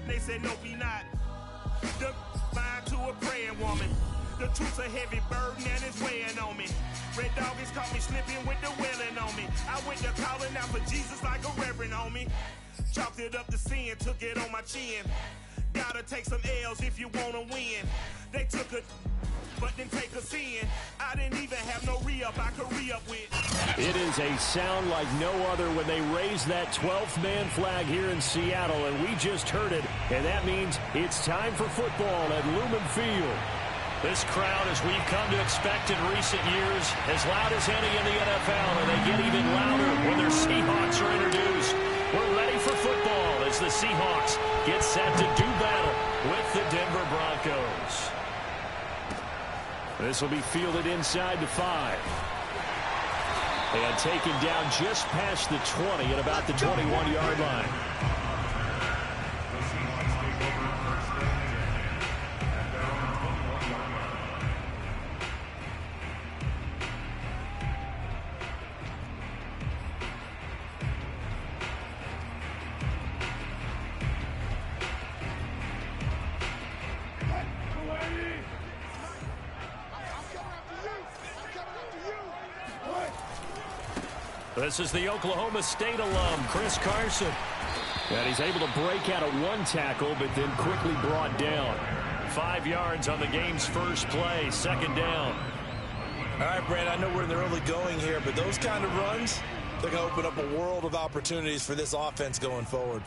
They said no, be not. The mind to a praying woman. The truth's a heavy burden and it's weighing on me. Red dog has caught me slipping with the wailing on me. I went to calling out for Jesus like a reverend on me. Chalked it up to sin, took it on my chin. Gotta take some L's if you wanna win. They took a but then take a sin. I didn't even have no re-up I could re-up with. It is a sound like no other when they raise that 12th man flag here in Seattle, and we just heard it, and that means it's time for football at Lumen Field. This crowd, as we've come to expect in recent years, as loud as any in the NFL, and they get even louder when their Seahawks are introduced. We're ready for football as the Seahawks get set to do battle with the Denver Broncos. This will be fielded inside the 5. And taken down just past the 20 at about the 21-yard line. This is the Oklahoma State alum, Chris Carson. And he's able to break out of one tackle, but then quickly brought down. 5 yards on the game's first play, second down. All right, Brad, I know we're in the early going here, but those kind of runs, they're going to open up a world of opportunities for this offense going forward.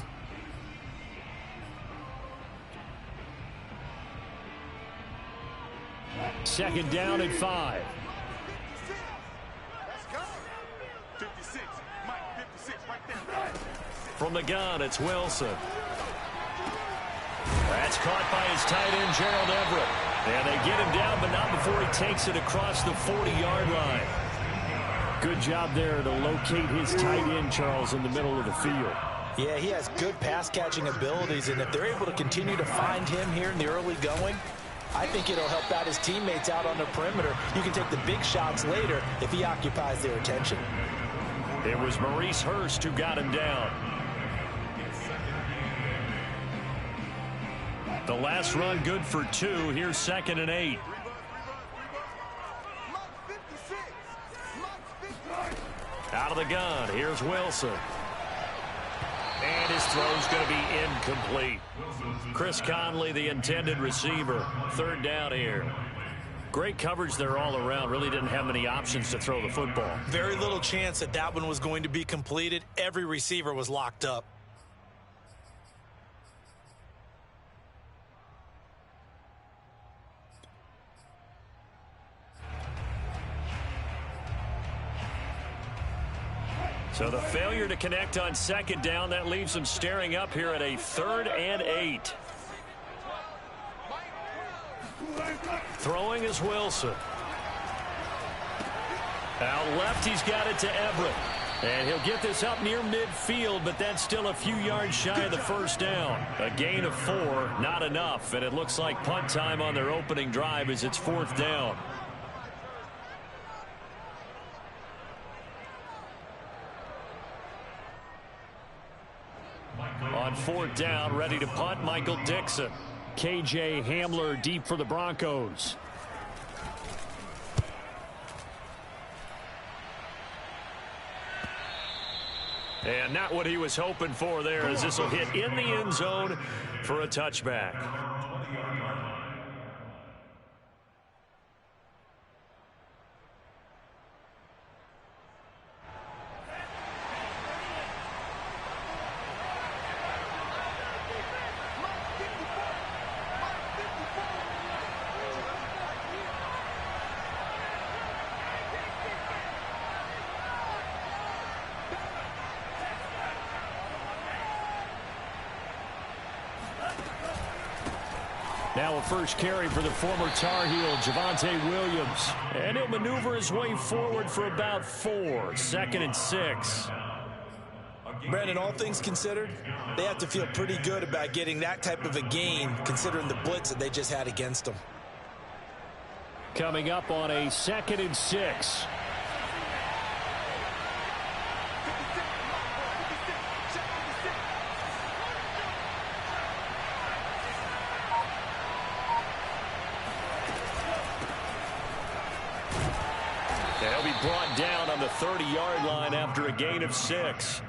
Second down and 5. From the gun, it's Wilson. That's caught by his tight end, Gerald Everett. And they get him down, but not before he takes it across the 40-yard line. Good job there to locate his tight end, Charles, in the middle of the field. Yeah, he has good pass-catching abilities, and if they're able to continue to find him here in the early going, I think it'll help out his teammates out on the perimeter. You can take the big shots later if he occupies their attention. It was Maurice Hurst who got him down. The last run good for 2. Here's 2nd and 8. Out of the gun. Here's Wilson. And his throw's going to be incomplete. Chris Conley, the intended receiver. 3rd down here. Great coverage there all around. Really didn't have many options to throw the football. Very little chance that that one was going to be completed. Every receiver was locked up. So the failure to connect on 2nd down, that leaves them staring up here at a 3rd and 8. Throwing is Wilson. Out left, he's got it to Everett. And he'll get this up near midfield, but that's still a few yards shy of the 1st down. A gain of 4, not enough. And it looks like punt time on their opening drive as it's 4th down. On 4th down, ready to punt, Michael Dixon. K.J. Hamler deep for the Broncos. And not what he was hoping for there, as this will hit in the end zone for a touchback. Now a first carry for the former Tar Heel, Javonte Williams. And he'll maneuver his way forward for about 4. 2nd and 6. Brandon, all things considered, they have to feel pretty good about getting that type of a gain, considering the blitz that they just had against them. Coming up on a 2nd and 6. And he'll be brought down on the 30-yard line after a gain of 6.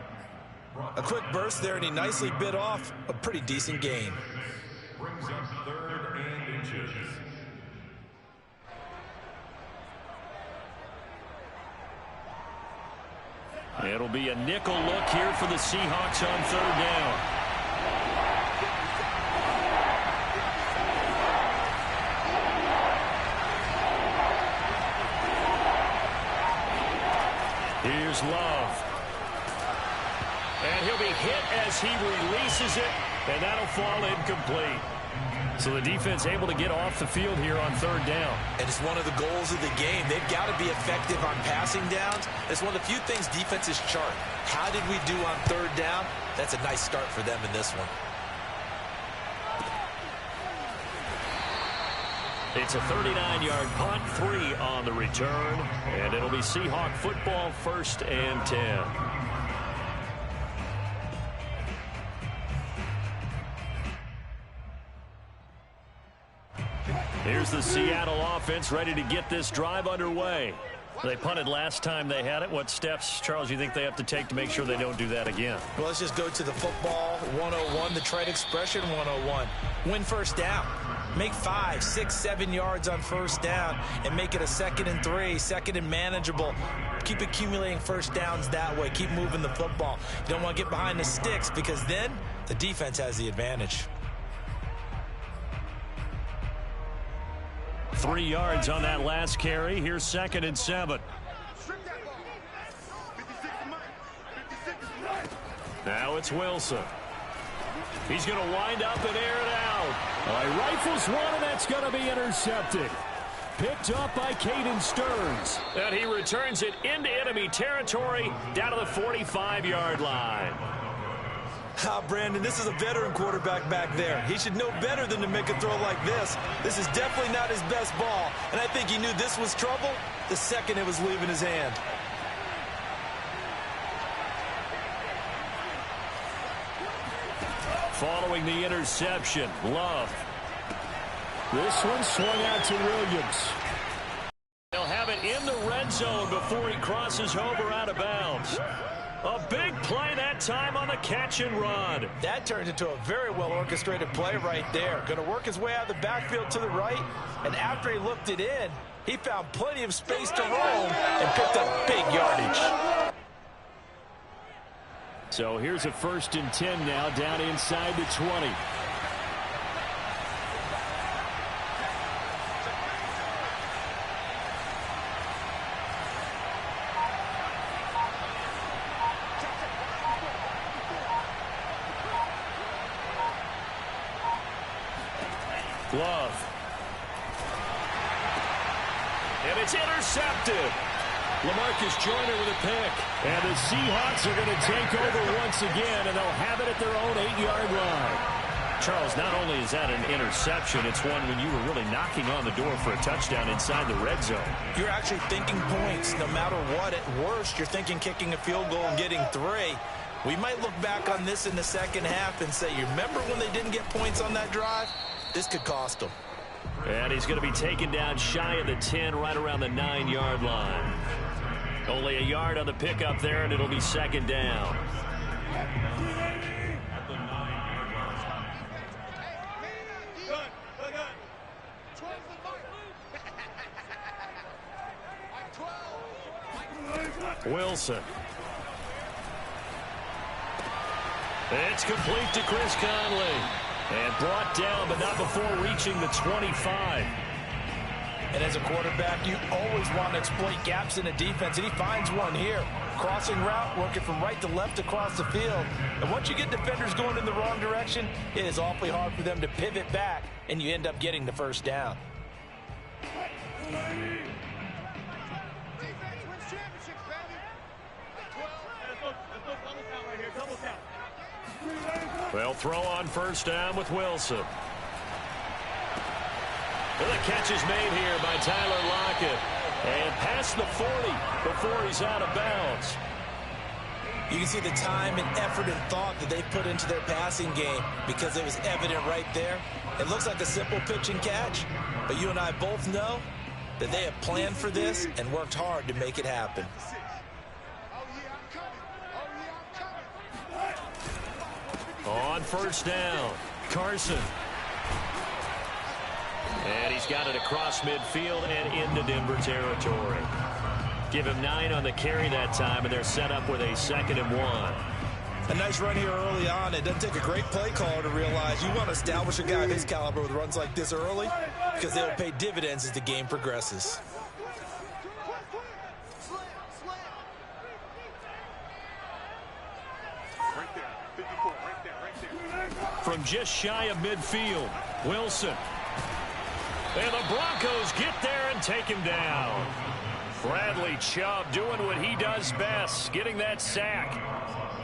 A quick burst there, and he nicely bit off a pretty decent gain. Brings up 3rd and inches. It'll be a nickel look here for the Seahawks on 3rd down. Here's Love. And he'll be hit as he releases it, and that'll fall incomplete. So the defense able to get off the field here on 3rd down. And it's one of the goals of the game. They've got to be effective on passing downs. It's one of the few things defenses chart. How did we do on 3rd down? That's a nice start for them in this one. It's a 39-yard punt, 3 on the return, and it'll be Seahawk football, 1st and 10. Here's the Seattle offense ready to get this drive underway. They punted last time they had it. What steps, Charles, you think they have to take to make sure they don't do that again? Well, let's just go to the football 101, the trade expression 101. Win 1st down. Make 5, 6, 7 yards on 1st down and make it a 2nd and 3, 2nd and manageable. Keep accumulating 1st downs that way. Keep moving the football. You don't want to get behind the sticks because then the defense has the advantage. 3 yards on that last carry. Here's 2nd and 7. Now it's Wilson. He's going to wind up and air it out. He rifles one, and that's going to be intercepted. Picked up by Caden Stearns. And he returns it into enemy territory down to the 45-yard line. Brandon, this is a veteran quarterback back there. He should know better than to make a throw like this. This is definitely not his best ball, and I think he knew this was trouble the second it was leaving his hand. Following the interception, Love. This one swung out to Williams. They'll have it in the red zone before he crosses over out of bounds. A big play that time on the catch and run. That turned into a very well-orchestrated play right there. Going to work his way out of the backfield to the right, and after he looked it in, he found plenty of space to roam and picked up big yardage. So here's a 1st and 10 now, down inside the 20. Love. And it's intercepted. LaMarcus Joyner with a pick. And the Seahawks are going to take over once again, and they'll have it at their own 8-yard line. Charles, not only is that an interception, it's one when you were really knocking on the door for a touchdown inside the red zone. You're actually thinking points no matter what. At worst, you're thinking kicking a field goal and getting 3. We might look back on this in the second half and say, you remember when they didn't get points on that drive? This could cost them. And he's going to be taken down shy of the 10, right around the 9-yard line. Only a yard on the pickup there, and it'll be 2nd down. Wilson. It's complete to Chris Conley. And brought down, but not before reaching the 25. And as a quarterback, you always want to exploit gaps in the defense, and he finds one here. Crossing route, working from right to left across the field. And once you get defenders going in the wrong direction, it is awfully hard for them to pivot back, and you end up getting the 1st down. They'll throw on 1st down with Wilson. And the catch is made here by Tyler Lockett. And past the 40 before he's out of bounds. You can see the time and effort and thought that they put into their passing game because it was evident right there. It looks like a simple pitch and catch, but you and I both know that they have planned for this and worked hard to make it happen. On first down, Carson. And he's got it across midfield and into Denver territory. Give him 9 on the carry that time, and they're set up with a 2nd and 1. A nice run here early on. It doesn't take a great play caller to realize you want to establish a guy of his caliber with runs like this early because they'll pay dividends as the game progresses. From just shy of midfield, Wilson. And the Broncos get there and take him down. Bradley Chubb doing what he does best, getting that sack.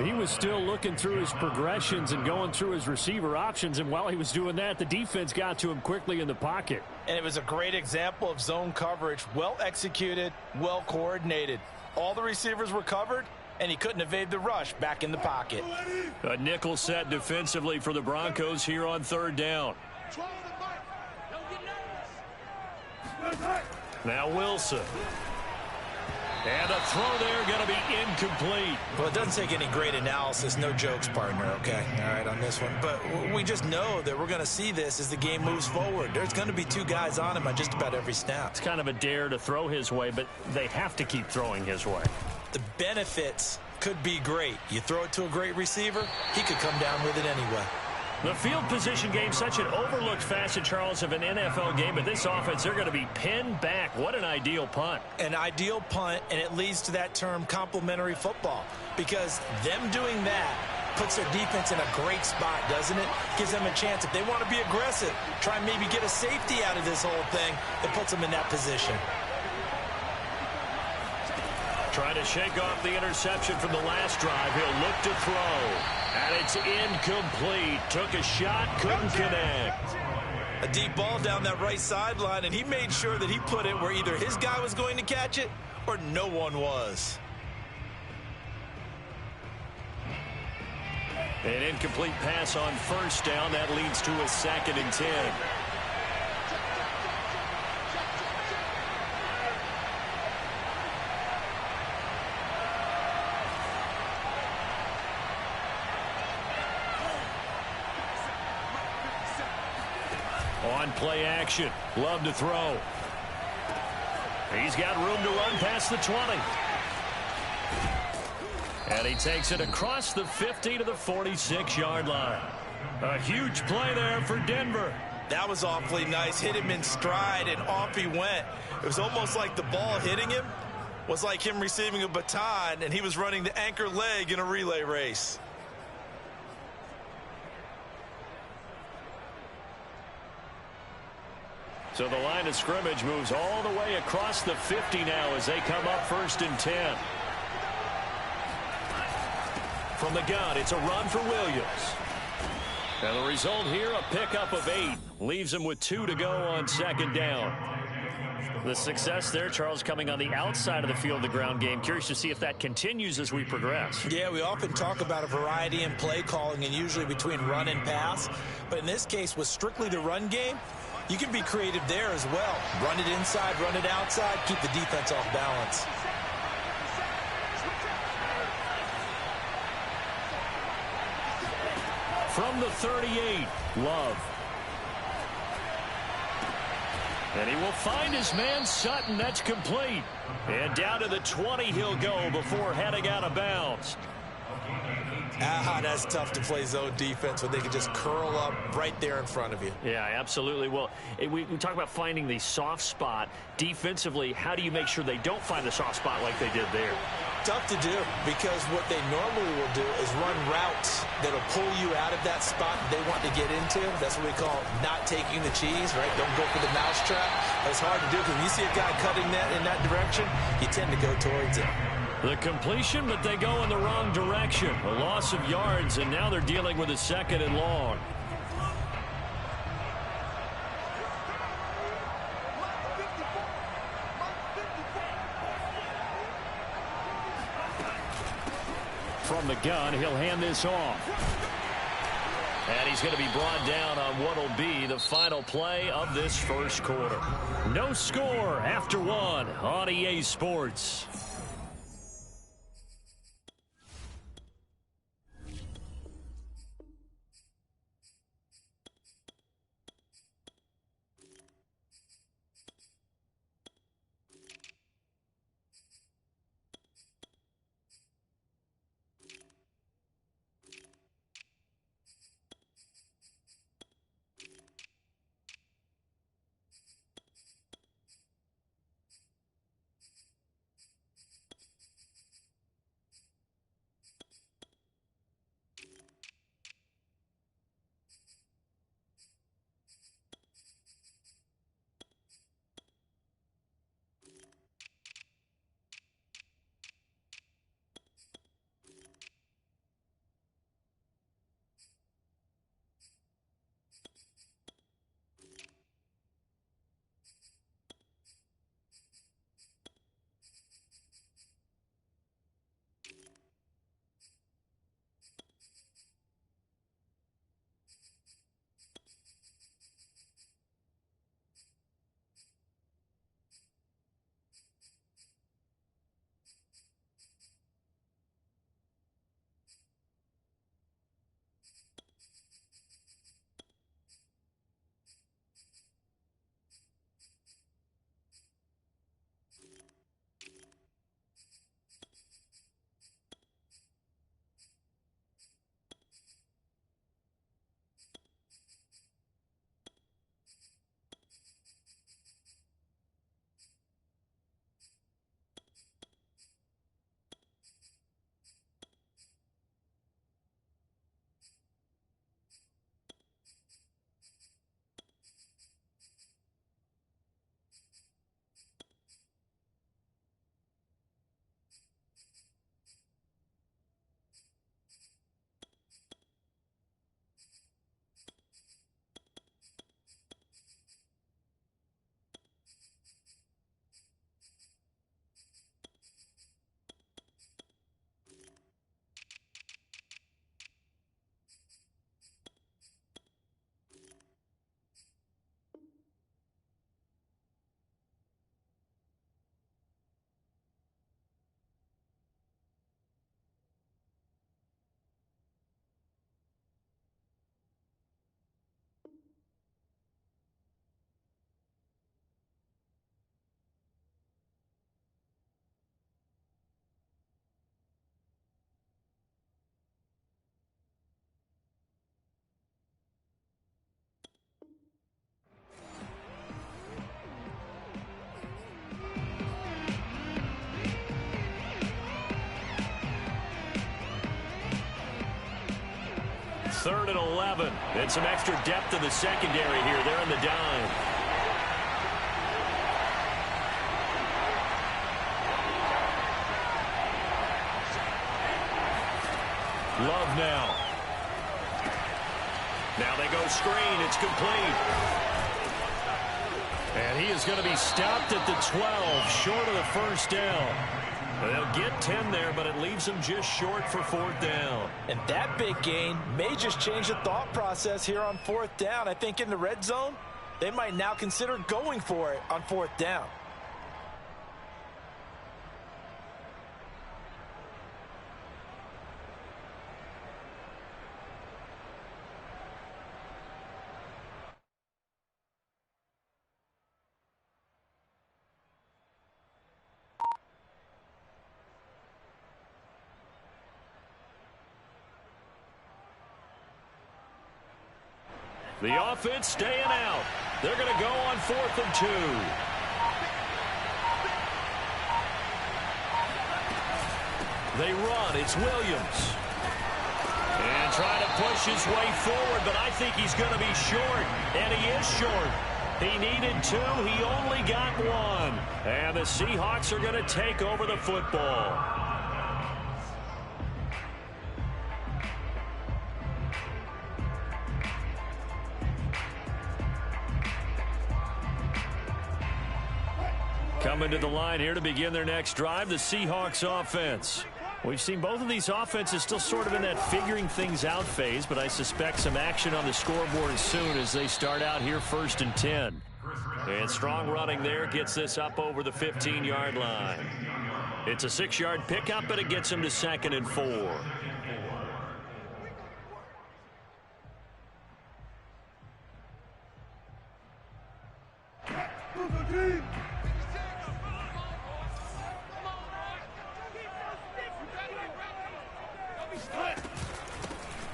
He was still looking through his progressions and going through his receiver options, and while he was doing that, the defense got to him quickly in the pocket. And it was a great example of zone coverage, well executed, well coordinated. All the receivers were covered, and he couldn't evade the rush back in the pocket. A nickel set defensively for the Broncos here on 3rd down. Now Wilson. And a throw there going to be incomplete. Well, it doesn't take any great analysis. No jokes, partner, okay? All right, on this one. But we just know that we're going to see this as the game moves forward. There's going to be 2 guys on him on just about every snap. It's kind of a dare to throw his way, but they have to keep throwing his way. The benefits could be great. You throw it to a great receiver, he could come down with it anyway. The field position game, such an overlooked facet, Charles, of an NFL game, but this offense, they're going to be pinned back. What an ideal punt. An ideal punt, and it leads to that term complementary football, because them doing that puts their defense in a great spot, doesn't it? Gives them a chance. If they want to be aggressive, try and maybe get a safety out of this whole thing, it puts them in that position. Trying to shake off the interception from the last drive. He'll look to throw. And it's incomplete. Took a shot, couldn't connect. A deep ball down that right sideline, and he made sure that he put it where either his guy was going to catch it or no one was. An incomplete pass on first down. That leads to a 2nd and 10. On play action, Love to throw. He's got room to run past the 20. And he takes it across the 50 to the 46-yard line. A huge play there for Denver. That was awfully nice. Hit him in stride, and off he went. It was almost like the ball hitting him was like him receiving a baton, and he was running the anchor leg in a relay race. So the line of scrimmage moves all the way across the 50 now as they come up 1st and 10. From the gun, it's a run for Williams. And the result here, a pickup of 8. Leaves him with 2 to go on 2nd down. The success there, Charles, coming on the outside of the field, the ground game. Curious to see if that continues as we progress. Yeah, we often talk about a variety in play calling and usually between run and pass. But in this case, with strictly the run game, you can be creative there as well. Run it inside, run it outside, keep the defense off balance. From the 38, Love. And he will find his man Sutton. That's complete. And down to the 20 he'll go before heading out of bounds. That's tough to play zone defense when they can just curl up right there in front of you. Yeah, absolutely. Well, we talk about finding the soft spot. Defensively, how do you make sure they don't find the soft spot like they did there? Tough to do, because what they normally will do is run routes that'll pull you out of that spot they want to get into. That's what we call not taking the cheese, right? Don't go for the mousetrap. That's hard to do, because when you see a guy cutting that in that direction, you tend to go towards it. The completion, but they go in the wrong direction. A loss of yards, and now they're dealing with a 2nd and long. From the gun, he'll hand this off. And he's going to be brought down on what will be the final play of this first quarter. No score after one on EA Sports. Third and 11. And some extra depth in the secondary here. They're in the dime. Love now. Now they go screen. It's complete. And he is going to be stopped at the 12, short of the first down. They'll get 10 there, but it leaves them just short for fourth down. And that big gain may just change the thought process here on fourth down. I think in the red zone, they might now consider going for it on fourth down. The offense staying out. They're going to go on 4th and 2. They run. It's Williams. And trying to push his way forward, but I think he's going to be short. And he is short. He needed 2. He only got 1. And the Seahawks are going to take over the football. Coming to the line here to begin their next drive, the Seahawks offense. We've seen both of these offenses still sort of in that figuring things out phase, but I suspect some action on the scoreboard soon as they start out here 1st and 10. And strong running there gets this up over the 15-yard line. It's a 6-yard pickup, but it gets them to 2nd and 4.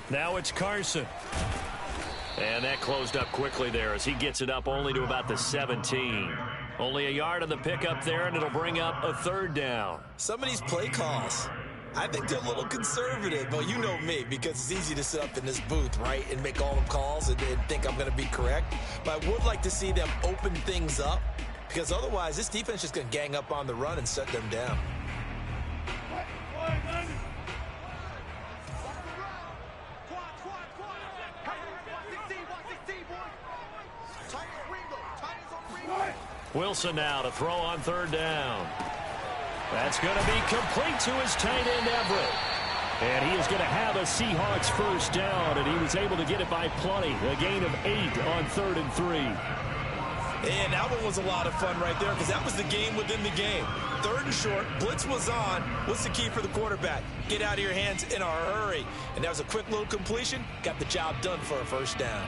Now it's Carson. And that closed up quickly there as he gets it up only to about the 17. Only a yard on the pickup there, and it'll bring up a 3rd down. Some of these play calls, I think they're a little conservative. But you know me, because it's easy to sit up in this booth, right, and make all the calls and think I'm going to be correct. But I would like to see them open things up, because otherwise this defense is going to gang up on the run and shut them down. Wilson now to throw on 3rd down. That's going to be complete to his tight end, Everett. And he is going to have a Seahawks 1st down, and he was able to get it by plenty. A gain of 8 on 3rd and 3. And that one was a lot of fun right there, because that was the game within the game. 3rd and short, blitz was on. What's the key for the quarterback? Get out of your hands in a hurry. And that was a quick little completion. Got the job done for a 1st down.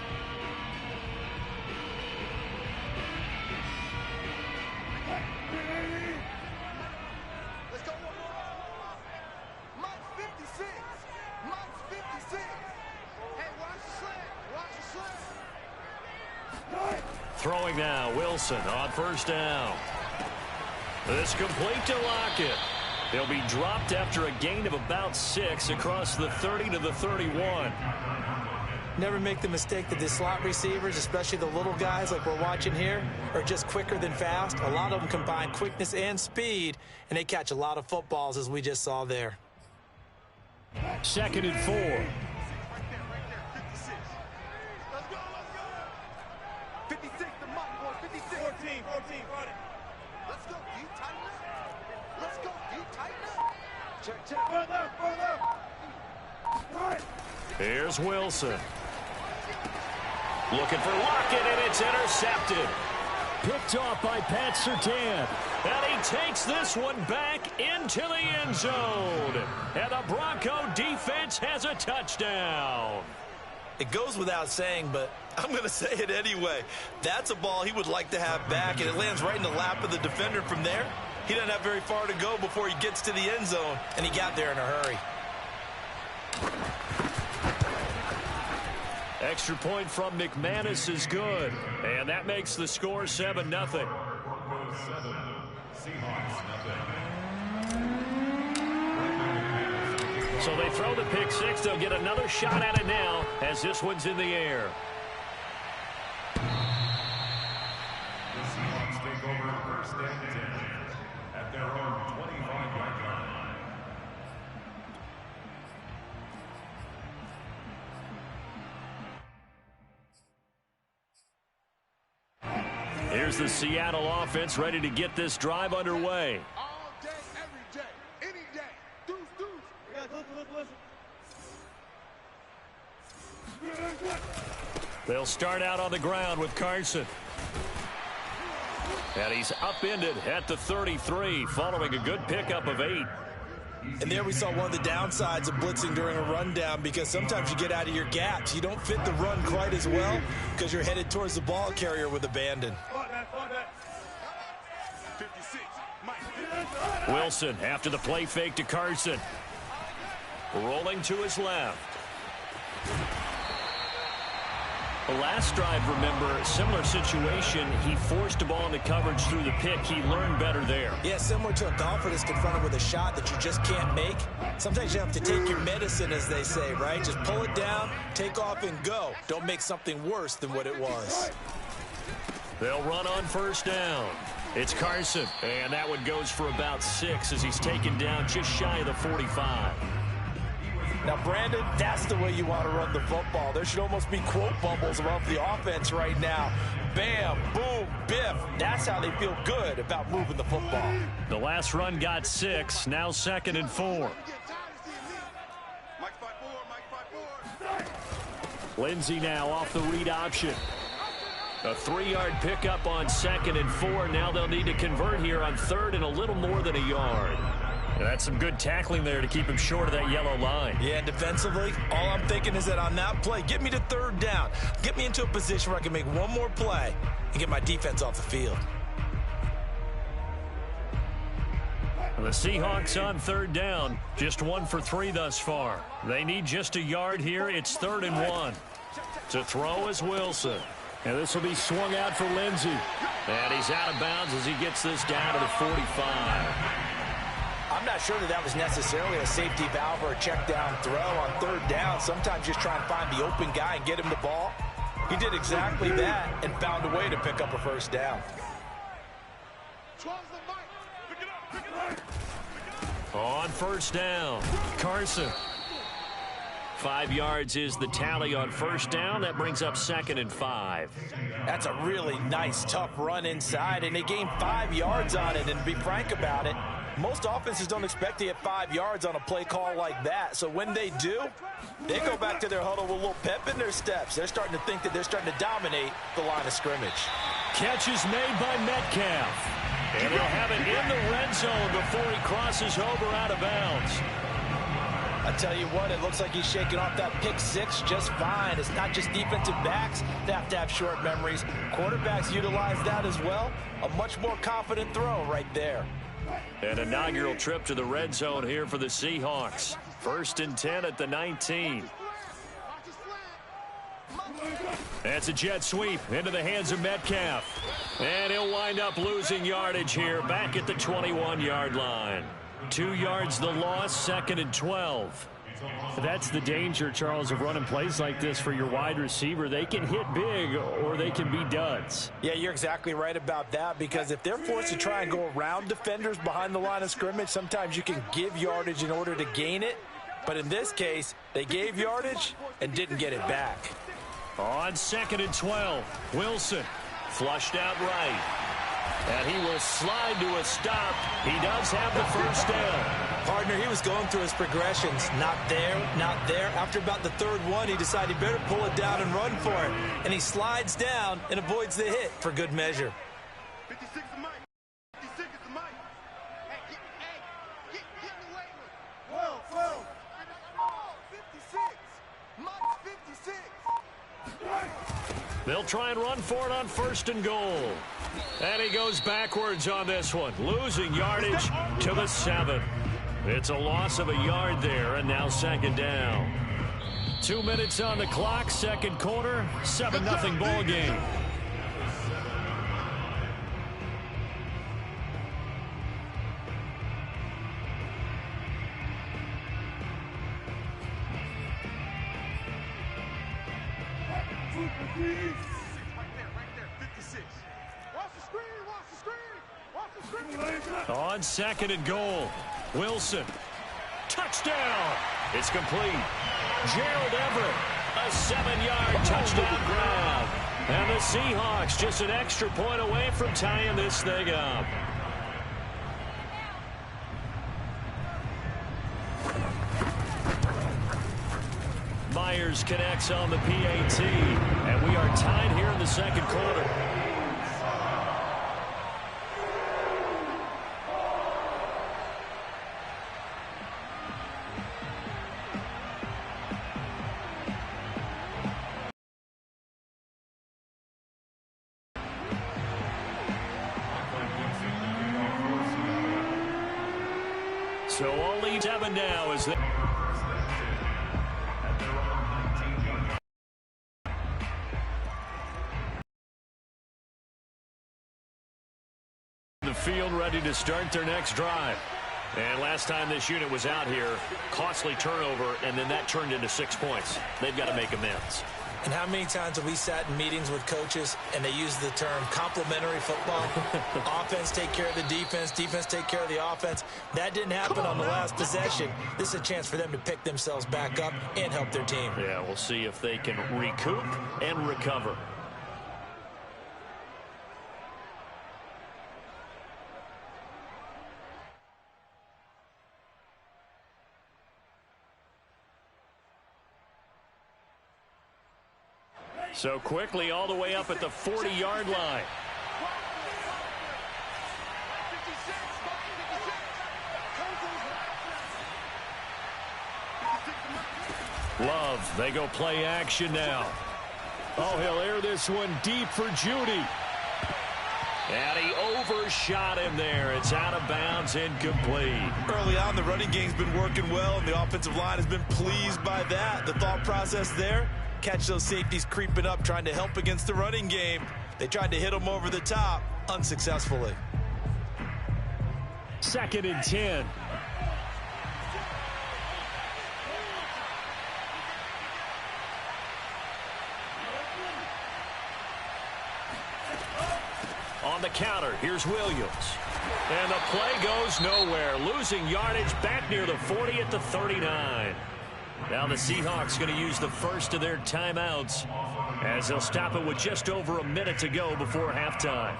Throwing now, Wilson on 1st down. This complete to Lockett. He'll be dropped after a gain of about 6 across the 30 to the 31. Never make the mistake that the slot receivers, especially the little guys like we're watching here, are just quicker than fast. A lot of them combine quickness and speed, and they catch a lot of footballs, as we just saw there. 2nd and 4. 14, run it. Let's go, D, tighten up. Let's go, D, tighten up. Check. Run left. Here's Wilson. Looking for Lockett, and it's intercepted. Picked off by Pat Surtain. And he takes this one back into the end zone. And the Bronco defense has a touchdown. It goes without saying, but I'm going to say it anyway. That's a ball he would like to have back, and it lands right in the lap of the defender from there. He doesn't have very far to go before he gets to the end zone, and he got there in a hurry. Extra point from McManus is good, and that makes the score 7-0. Broncos 7, Seahawks nothing. So they throw the pick six. They'll get another shot at it now as this one's in the air. The Seahawks take over 1st and 10 at their own 25-yard line. Here's the Seattle offense ready to get this drive underway. All day, every day, any day. Deuce. They'll start out on the ground with Carson. And he's upended at the 33 following a good pickup of 8. And there we saw one of the downsides of blitzing during a rundown, because sometimes you get out of your gaps. You don't fit the run quite as well because you're headed towards the ball carrier with abandon. 56, Mike. Wilson after the play fake to Carson. Rolling to his left. The last drive, remember, similar situation. He forced a ball into coverage through the pick. He learned better there. Yeah, similar to a golfer that's confronted with a shot that you just can't make. Sometimes you have to take your medicine, as they say, right? Just pull it down, take off, and go. Don't make something worse than what it was. They'll run on 1st down. It's Carson, and that one goes for about 6 as he's taken down just shy of the 45. Now, Brandon, that's the way you want to run the football. There should almost be quote bubbles above the offense right now. Bam, boom, biff. That's how they feel good about moving the football. The last run got 6, now 2nd and 4. Lindsey now off the read option. A 3-yard pickup on 2nd and 4. Now they'll need to convert here on 3rd and a little more than a yard. And that's some good tackling there to keep him short of that yellow line. Yeah, defensively, all I'm thinking is that on that play, get me to 3rd down. Get me into a position where I can make one more play and get my defense off the field. The Seahawks on 3rd down. Just 1 for 3 thus far. They need just a yard here. It's 3rd and 1. To throw is Wilson. And this will be swung out for Lindsey. And he's out of bounds as he gets this down to the 45. I'm not sure that was necessarily a safety valve or a check down throw on 3rd down. Sometimes just try and find the open guy and get him the ball. He did exactly that and found a way to pick up a 1st down. On 1st down, Carson. 5 yards is the tally on 1st down. That brings up 2nd and 5. That's a really nice, tough run inside, and they gained 5 yards on it. And to be frank about it, most offenses don't expect to get 5 yards on a play call like that. So when they do, they go back to their huddle with a little pep in their steps. They're starting to think that they're starting to dominate the line of scrimmage. Catch is made by Metcalf. And he'll have it in the red zone before he crosses over out of bounds. I tell you what, it looks like he's shaking off that pick 6 just fine. It's not just defensive backs that have to have short memories. Quarterbacks utilize that as well. A much more confident throw right there. An inaugural trip to the red zone here for the Seahawks. 1st and 10 at the 19. That's a jet sweep into the hands of Metcalf. And he'll wind up losing yardage here back at the 21-yard line. 2 yards the loss, 2nd and 12. That's the danger, Charles, of running plays like this for your wide receiver. They can hit big or they can be duds. Yeah, you're exactly right about that, because if they're forced to try and go around defenders behind the line of scrimmage, sometimes you can give yardage in order to gain it. But in this case, they gave yardage and didn't get it back. On 2nd and 12, Wilson flushed out right. And he will slide to a stop. He does have the 1st down. Partner, he was going through his progressions. Not there, not there. After about the 3rd one, he decided he better pull it down and run for it. And he slides down and avoids the hit for good measure. 56 is Mike. 56 is Mike. Hey, get in the way with it. Whoa. 56. Mike's 56. They'll try and run for it on 1st and goal. And he goes backwards on this one, losing yardage to the 7. It's a loss of a yard there, and now 2nd down. 2 minutes on the clock, 2nd quarter, 7-0 ball game. On 2nd and goal, Wilson. Touchdown. It's complete. Gerald Everett, a 7-yard touchdown grab. And the Seahawks just an extra point away from tying this thing up. Myers connects on the PAT. And we are tied here in the 2nd quarter. So only 7 now as they... The field ready to start their next drive. And last time this unit was out here, costly turnover, and then that turned into 6 points. They've got to make amends. And how many times have we sat in meetings with coaches and they use the term complementary football? Offense take care of the defense, defense take care of the offense. That didn't happen on the last possession. This is a chance for them to pick themselves back up and help their team. Yeah, we'll see if they can recoup and recover. So quickly all the way up at the 40-yard line. Love, they go play action now. Oh, he'll air this one deep for Judy. And he overshot him there. It's out of bounds, incomplete. Early on, the running game's been working well, and the offensive line has been pleased by that. The thought process there, catch those safeties creeping up, trying to help against the running game. They tried to hit him over the top, unsuccessfully. 2nd and 10. On the counter, here's Williams. And the play goes nowhere. Losing yardage back near the 40 at the 39. Now the Seahawks going to use the first of their timeouts as they'll stop it with just over a minute to go before halftime.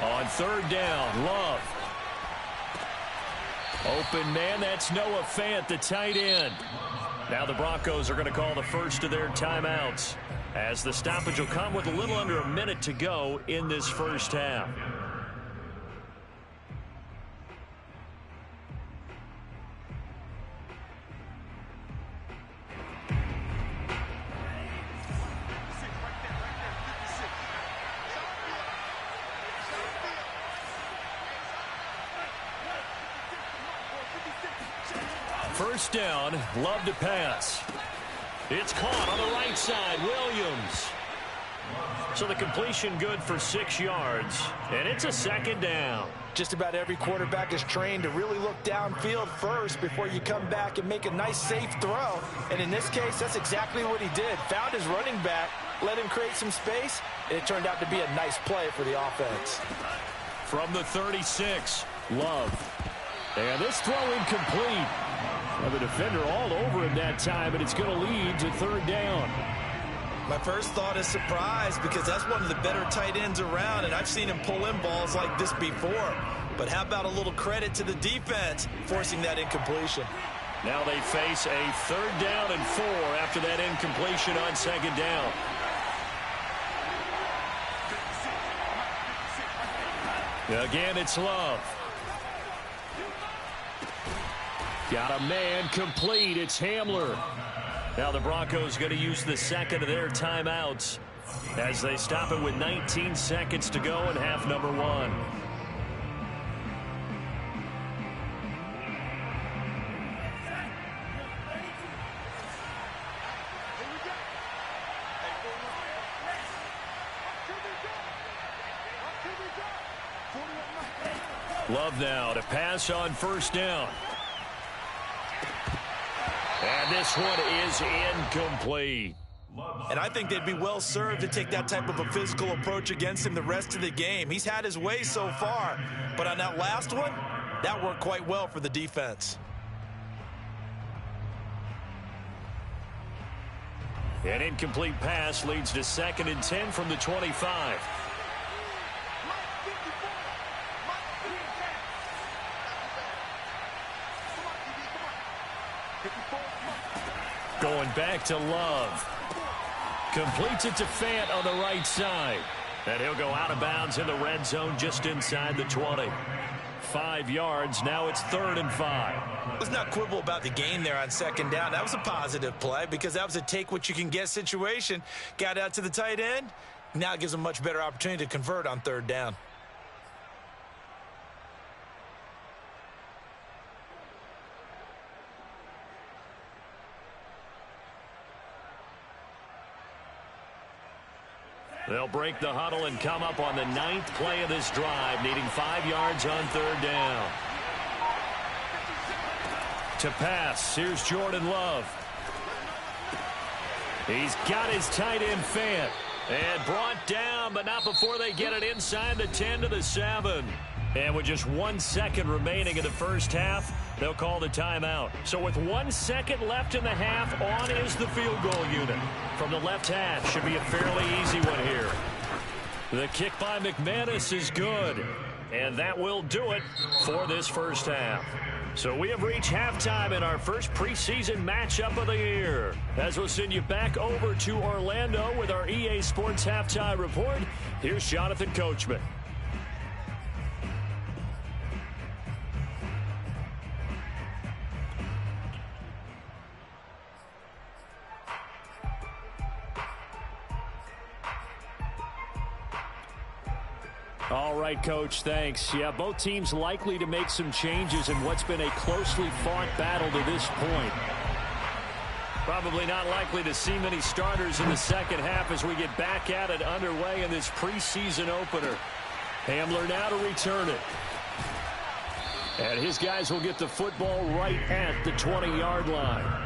On 3rd down, Love. Open man, that's Noah Fant, the tight end. Now the Broncos are going to call the first of their timeouts as the stoppage will come with a little under a minute to go in this first half. First down, Love to pass. It's caught on the right side, Williams. So the completion good for 6 yards, and it's a 2nd down. Just about every quarterback is trained to really look downfield first before you come back and make a nice, safe throw. And in this case, that's exactly what he did. Found his running back, let him create some space, and it turned out to be a nice play for the offense. From the 36, Love. And this throw incomplete. Well, the defender all over him that time, and it's going to lead to 3rd down. My first thought is surprise because that's one of the better tight ends around, and I've seen him pull in balls like this before. But how about a little credit to the defense forcing that incompletion? Now they face a 3rd down and 4 after that incompletion on 2nd down. Again, it's Love. Got a man complete. It's Hamler. Now the Broncos going to use the 2nd of their timeouts as they stop it with 19 seconds to go in half number 1. Love now to pass on 1st down. And this one is incomplete. And I think they'd be well served to take that type of a physical approach against him the rest of the game. He's had his way so far, but on that last one, that worked quite well for the defense. An incomplete pass leads to 2nd and 10 from the 25. Going back to Love. Completes it to Fant on the right side. And he'll go out of bounds in the red zone just inside the 20. 5 yards. Now it's 3rd and 5. Let's not quibble about the gain there on 2nd down. That was a positive play because that was a take-what-you-can-get situation. Got out to the tight end. Now it gives them a much better opportunity to convert on 3rd down. They'll break the huddle and come up on the 9th play of this drive, needing 5 yards on 3rd down. To pass, here's Jordan Love. He's got his tight end Fant. And brought down, but not before they get it inside the 10 to the 7. And with just 1 second remaining in the first half, they'll call the timeout. So with 1 second left in the half, on is the field goal unit. From the left hash, should be a fairly easy one here. The kick by McManus is good. And that will do it for this first half. So we have reached halftime in our first preseason matchup of the year. As we'll send you back over to Orlando with our EA Sports Halftime Report, here's Jonathan Coachman. All right, Coach, thanks. Yeah, both teams likely to make some changes in what's been a closely fought battle to this point. Probably not likely to see many starters in the second half as we get back at it underway in this preseason opener. Hamler now to return it. And his guys will get the football right at the 20-yard line.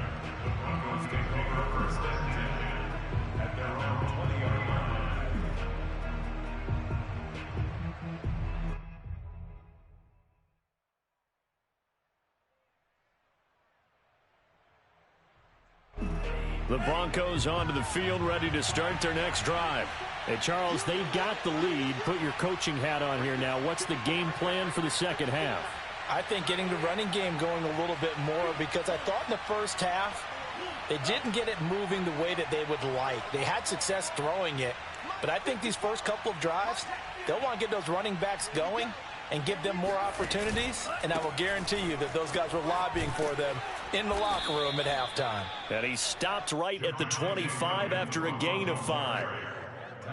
The Broncos onto the field, ready to start their next drive. Hey, Charles, they've got the lead. Put your coaching hat on here now. What's the game plan for the second half? I think getting the running game going a little bit more, because I thought in the first half they didn't get it moving the way that they would like. They had success throwing it, but I think these first couple of drives, they'll want to get those running backs going and give them more opportunities, and I will guarantee you that those guys were lobbying for them in the locker room at halftime. And he stopped right at the 25 after a gain of 5.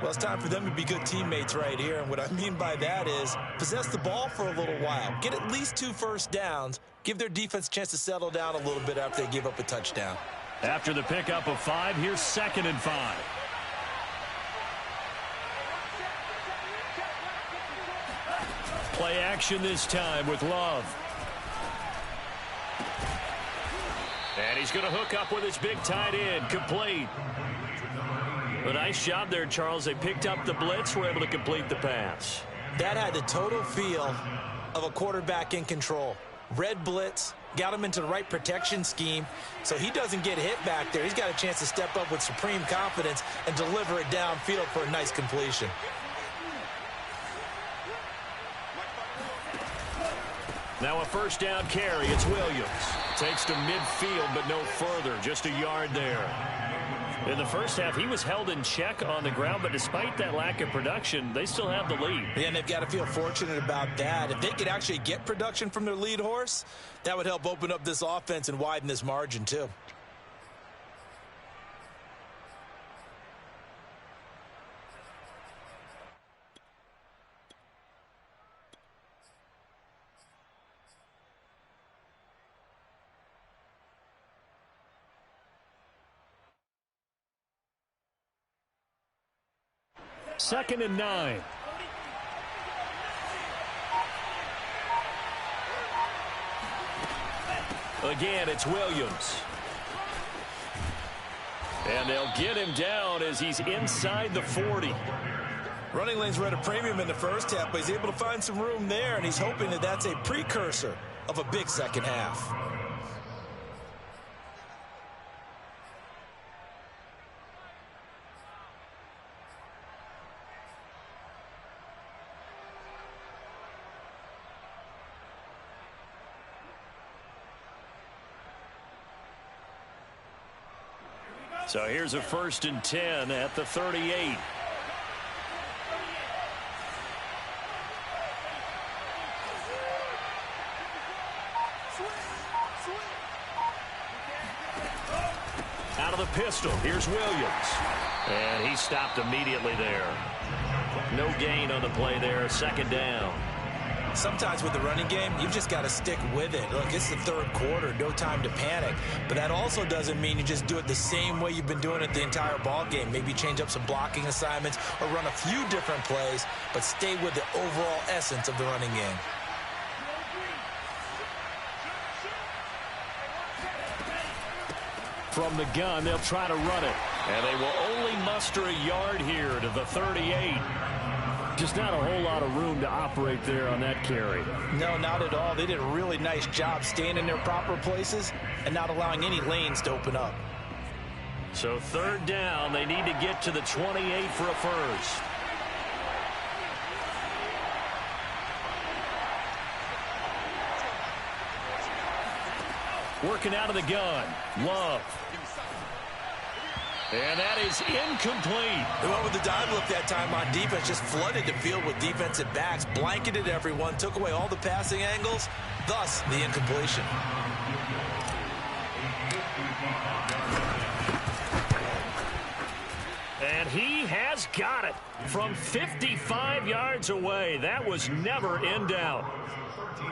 Well, it's time for them to be good teammates right here, and what I mean by that is possess the ball for a little while, get at least 2 first downs, give their defense a chance to settle down a little bit after they give up a touchdown. After the pickup of 5, here's 2nd and 5. Play action this time with Love. And he's going to hook up with his big tight end. Complete. A nice job there, Charles. They picked up the blitz, were able to complete the pass. That had the total feel of a quarterback in control. Red blitz, got him into the right protection scheme, so he doesn't get hit back there. He's got a chance to step up with supreme confidence and deliver it downfield for a nice completion. Now a first down carry. It's Williams. Takes to midfield, but no further. Just a yard there. In the first half, he was held in check on the ground, but despite that lack of production, they still have the lead. Yeah, and they've got to feel fortunate about that. If they could actually get production from their lead horse, that would help open up this offense and widen this margin too. Second and 9. Again, it's Williams. And they'll get him down as he's inside the 40. Running lanes were at a premium in the first half, but he's able to find some room there, and he's hoping that that's a precursor of a big second half. So here's a 1st and 10 at the 38. Out of the pistol, here's Williams. And he stopped immediately there. No gain on the play there, 2nd down. Sometimes with the running game, you've just got to stick with it. Look, it's the 3rd quarter, no time to panic. But that also doesn't mean you just do it the same way you've been doing it the entire ball game. Maybe change up some blocking assignments or run a few different plays, but stay with the overall essence of the running game. From the gun, they'll try to run it. And they will only muster a yard here to the 38. Just not a whole lot of room to operate there on that carry. No, not at all. They did a really nice job staying in their proper places and not allowing any lanes to open up. So third down, they need to get to the 28 for a first. Working out of the gun, Love. And that is incomplete. They went with the dive look that time on defense, just flooded the field with defensive backs, blanketed everyone, took away all the passing angles, thus the incompletion. And he has got it from 55 yards away. That was never in doubt.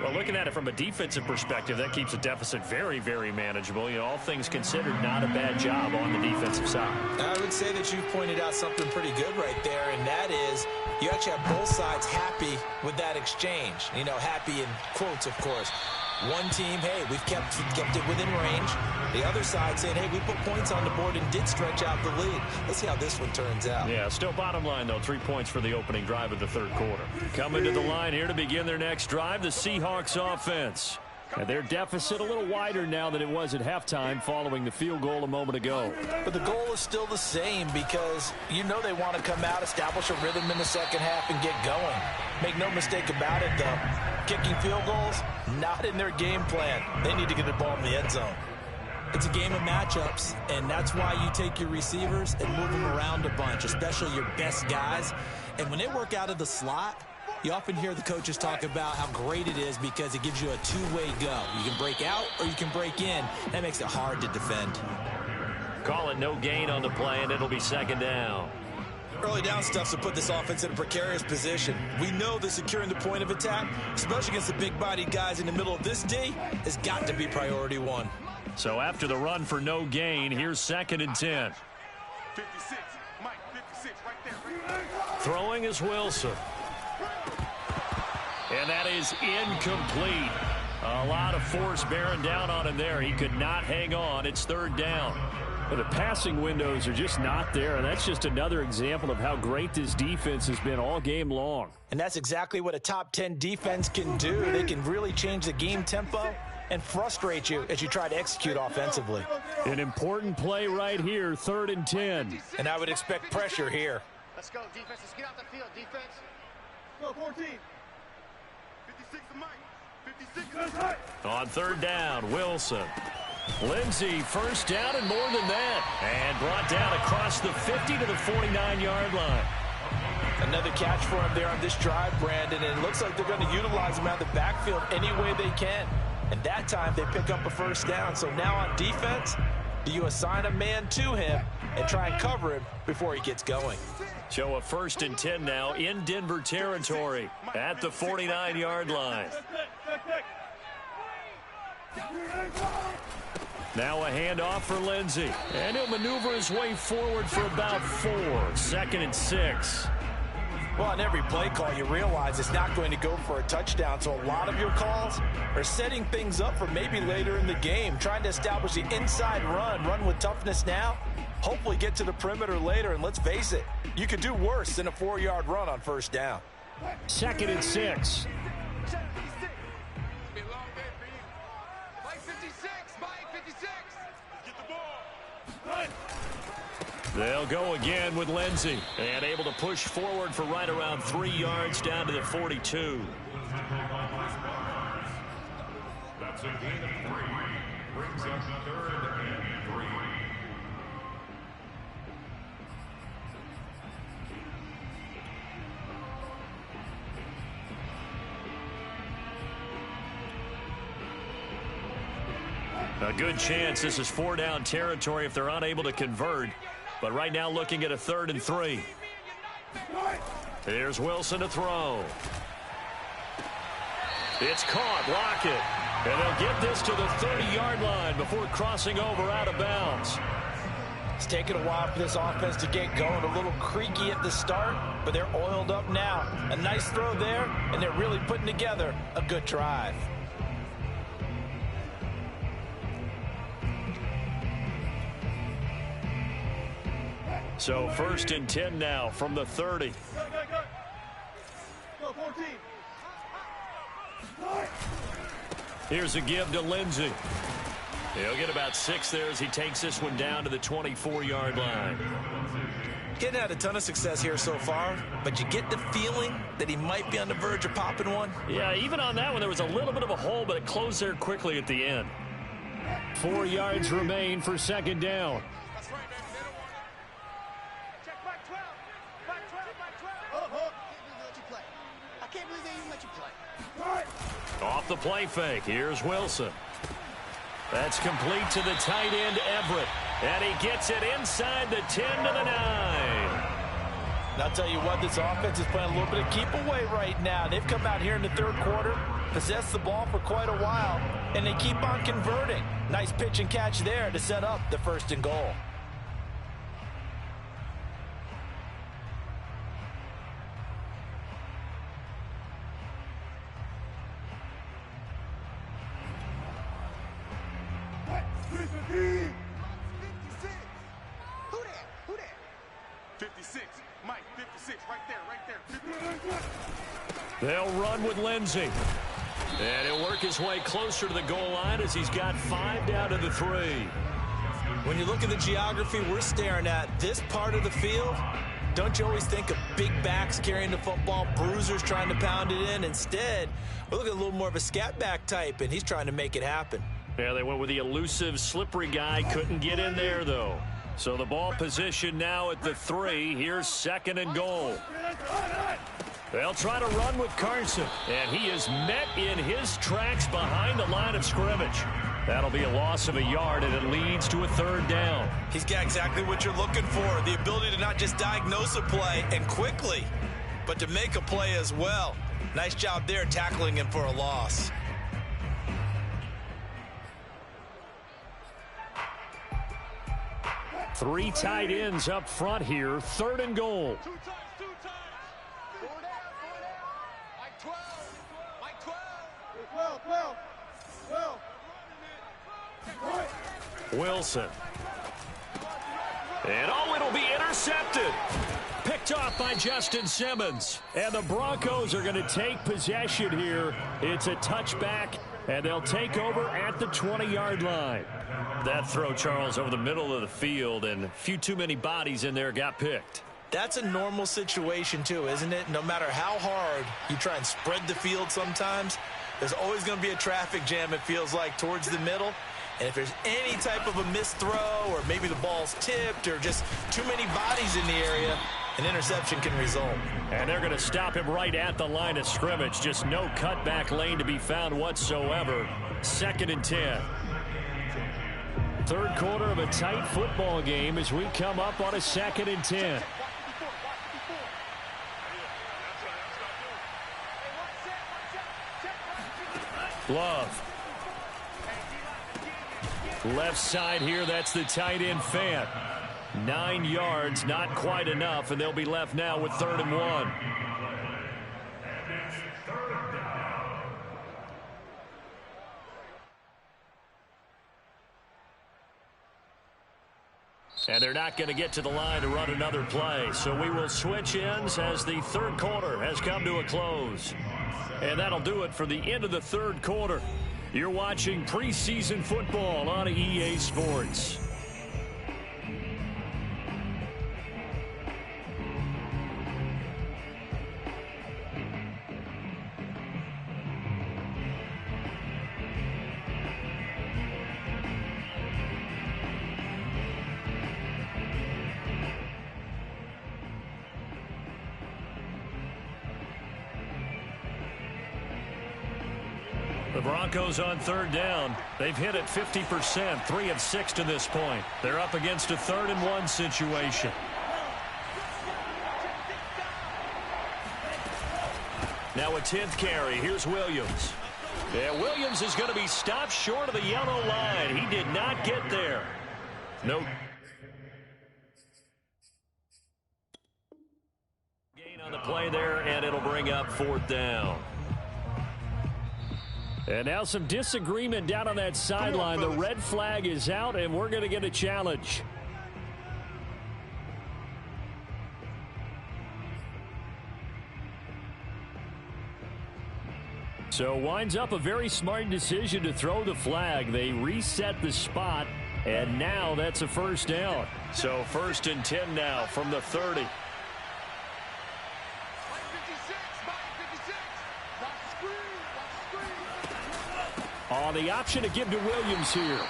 Well, looking at it from a defensive perspective, that keeps a deficit very, very manageable. You know, all things considered, not a bad job on the defensive side. I would say that you've pointed out something pretty good right there, and that is you actually have both sides happy with that exchange. You know, happy in quotes, of course. One team, hey, we've kept it within range. The other side saying, hey, we put points on the board and did stretch out the lead. Let's see how this one turns out. Yeah, still bottom line, though, 3 points for the opening drive of the third quarter. Coming to the line here to begin their next drive, the Seahawks offense. And their deficit a little wider now than it was at halftime following the field goal a moment ago. But the goal is still the same because you know they want to come out, establish a rhythm in the second half, and get going. Make no mistake about it, though. Kicking field goals, not in their game plan. They need to get the ball in the end zone. It's a game of matchups, and that's why you take your receivers and move them around a bunch, especially your best guys. And when they work out of the slot, you often hear the coaches talk about how great it is because it gives you a two-way go. You can break out or you can break in. That makes it hard to defend. Call it no gain on the play, and it'll be second down. Early down stuff to put this offense in a precarious position. We know that securing the point of attack, especially against the big-bodied guys in the middle of this D, has got to be priority one. So after the run for no gain, here's 2nd and 10. 56, Mike, 56, right there. Throwing is Wilson. And that is incomplete. A lot of force bearing down on him there. He could not hang on. It's third down. But the passing windows are just not there, and that's just another example of how great this defense has been all game long. And that's exactly what a top 10 defense can do. They can really change the game tempo and frustrate you as you try to execute offensively. An important play right here, 3rd and 10. And I would expect pressure here. Let's go, defense. Let's get out the field, defense. Go, 14. 56 to Mike. 56 to On third down, Wilson. Lindsey, first down and more than that. And brought down across the 50 to the 49-yard line. Another catch for him there on this drive, Brandon, and it looks like they're going to utilize him out of the backfield any way they can. And that time they pick up a first down. So now on defense, do you assign a man to him and try and cover him before he gets going? So a 1st and 10 now in Denver territory at the 49-yard line. Now a handoff for Lindsey. And he'll maneuver his way forward for about 4. 2nd and 6. Well, on every play call, you realize it's not going to go for a touchdown. So a lot of your calls are setting things up for maybe later in the game, trying to establish the inside run with toughness now, hopefully get to the perimeter later. And let's face it, you could do worse than a 4-yard run on first down. 2nd and 6. They'll go again with Lindsey. And able to push forward for right around 3 yards down to the 42. That's a gain of 3. Brings us 3rd and 3. A good chance this is 4-down territory if they're unable to convert. But right now looking at a 3rd and 3. Here's Wilson to throw. It's caught. Lockett. And they'll get this to the 30-yard line before crossing over out of bounds. It's taken a while for this offense to get going. A little creaky at the start, but they're oiled up now. A nice throw there, and they're really putting together a good drive. So 1st and 10 now from the 30. Here's a give to Lindsey. He'll get about 6 there as he takes this one down to the 24-yard line. He hadn't had a ton of success here so far, but you get the feeling that he might be on the verge of popping one. Yeah, even on that one, there was a little bit of a hole, but it closed there quickly at the end. 4 yards remain for second down. That's right, baby. They don't want check back 12. Back 12, back 12. I can't believe they even let you play. Off the play fake, here's Wilson. That's complete to the tight end, Everett. And he gets it inside the 10 to the 9. And I'll tell you what, this offense is playing a little bit of keep away right now. They've come out here in the third quarter, possessed the ball for quite a while, and they keep on converting. Nice pitch and catch there to set up the 1st and goal. Who that? 56. Mike, 56. Right there. 56. They'll run with Lindsey. And he'll work his way closer to the goal line as he's got 5 down to the 3. When you look at the geography we're staring at, this part of the field, don't you always think of big backs carrying the football, bruisers trying to pound it in? Instead, we're looking at a little more of a scat back type, and he's trying to make it happen. Yeah, they went with the elusive, slippery guy. Couldn't get in there, though. So the ball position now at the 3. Here's 2nd and goal. They'll try to run with Carson, and he is met in his tracks behind the line of scrimmage. That'll be a loss of a yard, and it leads to a 3rd down. He's got exactly what you're looking for, the ability to not just diagnose a play and quickly, but to make a play as well. Nice job there tackling him for a loss. Three tight ends up front here. 3rd and goal. 2 times. 4 down. Mike 12. Mike 12. 12. Wilson. And it'll be intercepted. Picked off by Justin Simmons. And the Broncos are going to take possession here. It's a touchback, and they'll take over at the 20-yard line. That throw, Charles, over the middle of the field, and a few too many bodies in there got picked. That's a normal situation, too, isn't it? No matter how hard you try and spread the field sometimes, there's always going to be a traffic jam, it feels like, towards the middle. And if there's any type of a missed throw, or maybe the ball's tipped, or just too many bodies in the area, an interception can result. And they're going to stop him right at the line of scrimmage. Just no cutback lane to be found whatsoever. 2nd and 10. 3rd quarter of a tight football game as we come up on a 2nd and 10. Love. Left side here, that's the tight end Fant. 9 yards, not quite enough, and they'll be left now with 3rd and 1. And they're not going to get to the line to run another play. So we will switch ends as the 3rd quarter has come to a close. And that'll do it for the end of the 3rd quarter. You're watching preseason football on EA Sports. The Broncos on 3rd down. They've hit it 50%, 3 of 6 to this point. They're up against a 3rd and 1 situation. Now a 10th carry. Here's Williams. Yeah, Williams is going to be stopped short of the yellow line. He did not get there. No gain on the play there, and it'll bring up 4th down. And now some disagreement down on that sideline. The red flag is out, and we're going to get a challenge. So winds up a very smart decision to throw the flag. They reset the spot, and now that's a first down. So 1st and 10 now from the 30. On the option to give to Williams here.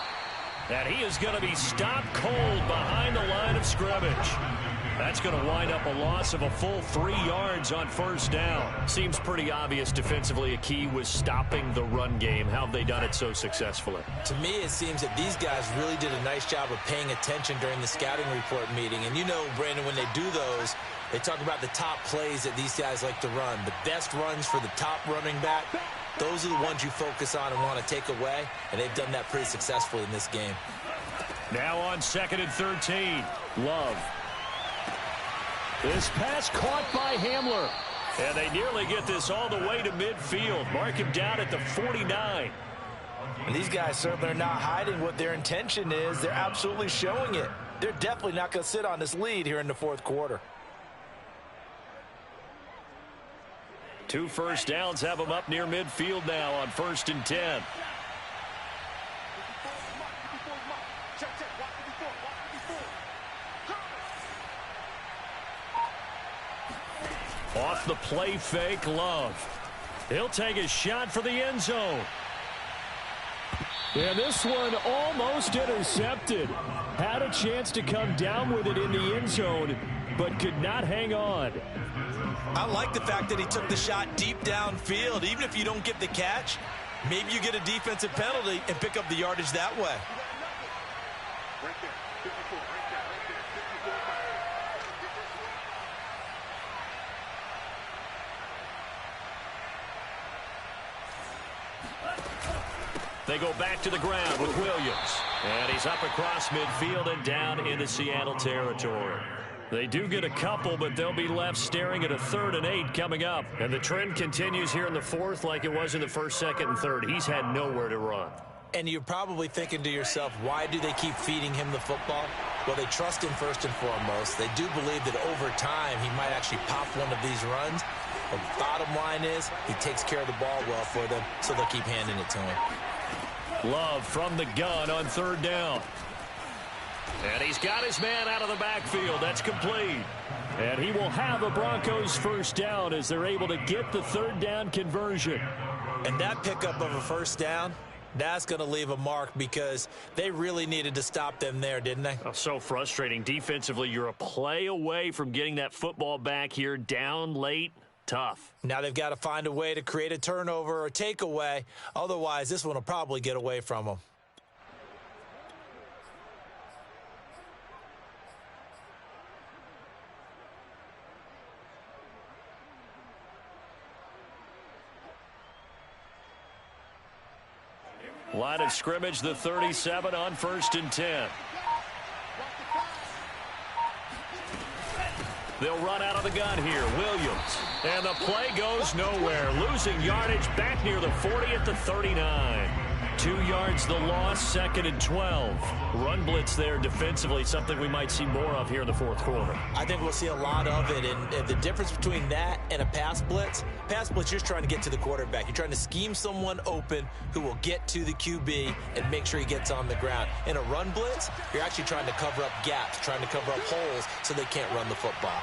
And he is going to be stopped cold behind the line of scrimmage. That's going to wind up a loss of a full 3 yards on 1st down. Seems pretty obvious defensively a key was stopping the run game. How have they done it so successfully? To me, it seems that these guys really did a nice job of paying attention during the scouting report meeting. And you know, Brandon, when they do those, they talk about the top plays that these guys like to run. The best runs for the top running back. Those are the ones you focus on and want to take away, and they've done that pretty successfully in this game. Now on 2nd and 13. Love. This pass caught by Hamler. And they nearly get this all the way to midfield. Mark him down at the 49. And these guys certainly are not hiding what their intention is. They're absolutely showing it. They're definitely not going to sit on this lead here in the 4th quarter. 2 first downs have them up near midfield now on 1st and 10. Off the play fake, Love. He'll take a shot for the end zone. And this one almost intercepted. Had a chance to come down with it in the end zone, but could not hang on. I like the fact that he took the shot deep downfield. Even if you don't get the catch, maybe you get a defensive penalty and pick up the yardage that way. They go back to the ground with Williams. And he's up across midfield and down into Seattle territory. They do get a couple, but they'll be left staring at a 3rd and 8 coming up. And the trend continues here in the 4th like it was in the 1st, 2nd, and 3rd. He's had nowhere to run. And you're probably thinking to yourself, why do they keep feeding him the football? Well, they trust him first and foremost. They do believe that over time he might actually pop one of these runs. But the bottom line is he takes care of the ball well for them, so they'll keep handing it to him. Love from the gun on 3rd down. And he's got his man out of the backfield. That's complete. And he will have a Broncos 1st down as they're able to get the 3rd down conversion. And that pickup of a 1st down, that's going to leave a mark because they really needed to stop them there, didn't they? Oh, so frustrating. Defensively, you're a play away from getting that football back here down late. Tough. Now they've got to find a way to create a turnover or takeaway. Otherwise, this one will probably get away from them. Line of scrimmage, the 37 on 1st and 10. They'll run out of the gun here. Williams. And the play goes nowhere. Losing yardage back near the 40 at the 39. 2 yards the loss, 2nd and 12. Run blitz there defensively, something we might see more of here in the 4th quarter. I think we'll see a lot of it. And the difference between that and a pass blitz, you're just trying to get to the quarterback. You're trying to scheme someone open who will get to the QB and make sure he gets on the ground. In a run blitz, you're actually trying to cover up gaps, trying to cover up holes so they can't run the football.